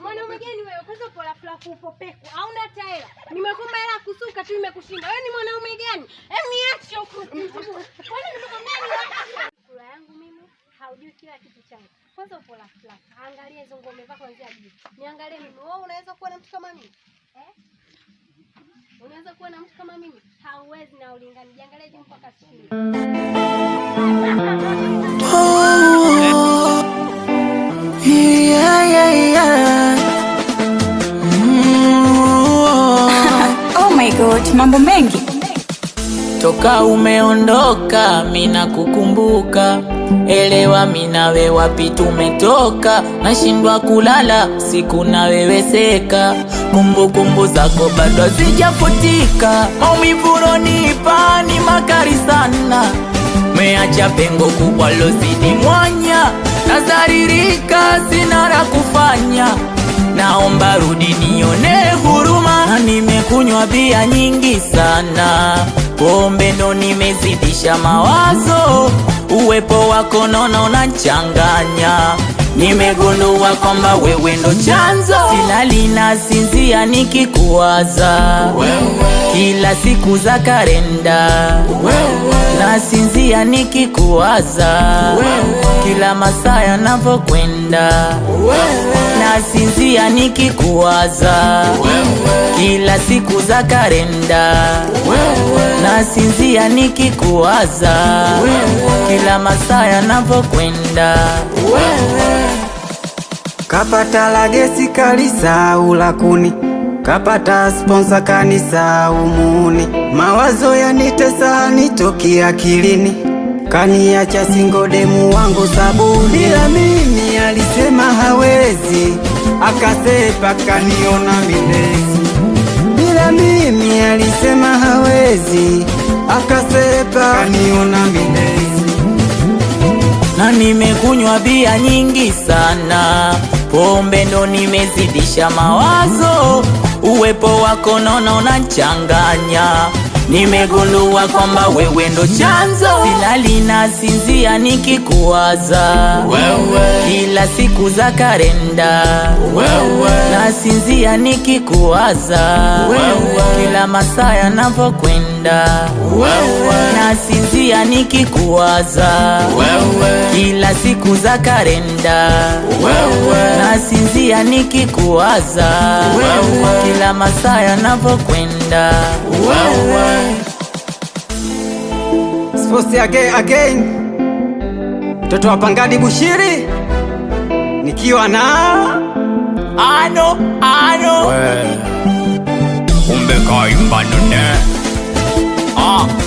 Mwanaume gani wewe? Kwanza pola flafu upo peku. Hauna hela. Nimekuomba hela kusuka tu imekushinda. Wewe ni mwanaume gani? Niache huko. Kwani nimekwambia niache? Kula yangu mimi haujui kila kitu changu. Kwanza pola flafu. Angalia hizo ngome zako kuanzia juu. Niangalie mimi. Wewe unaweza kuwa na mtu kama mimi? Unaweza kuwa na mtu kama mimi? Hauwezi na ulingani. Jiangalie juu mpaka chini. Oh my God, mambo mengi. Toka umeondoka mina kukumbuka, elewa mina we wapi tumetoka, nashindwa kulala siku na weweseka, kumbukumbu zako bado zijafutika, maumivu unonipa ni makali sana, meacha pengo kubwa lozidi mwanya, nazaririka sina la kufanya, naomba rudi nione huruma, na nimekunywa bia nyingi sana, pombe ndo nimezidisha mawazo, uwepo wako nono unachanganya, nimegundua kwamba wewe ndo chanzo, silali na sinzia nikikuwaza, kila siku za kalenda, na sinzia nikikuwaza, kila masaa yanavyokwenda, na sinzia nikikuwaza, kila siku za kalenda, na sinzia nikikuwaza, kila masaa yanavyokwenda. Kapata la gesi kalisahau la kuni, kapata sponsor kanisahau muuni, mawazo yanitesa nitoki akilini, kaniacha single demu wangu sabuni, bila mimi alisema hawezi, akasepa kaniona milezi, bila mimi alisema hawezi, akasepa kaniona milezi, na nimekunywa bia nyingi sana, pombe ndo nimezidisha mawazo, uwepo wako nono unachanganya, nimegundua kwamba wewe ndo chanzo, silali na sinzia nikikuwaza, kila siku za kalenda, na sinzia nikikuwaza, kila masaa yanavyokwenda, na sinzia nikikuwaza, kila siku za kalenda, na sinzia nikikuwaza, kila masaa yanavyokwenda. Sposi again mtoto wa Pangadi Bushiri, nikiwa na ano kumbe kaimba none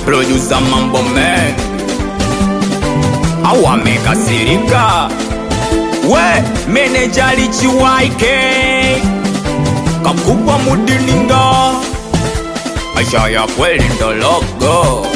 producer mambo men awa mekasirika, we meneja lichiwaike kakubwa mudininga, maisha ya kweli ndo logo.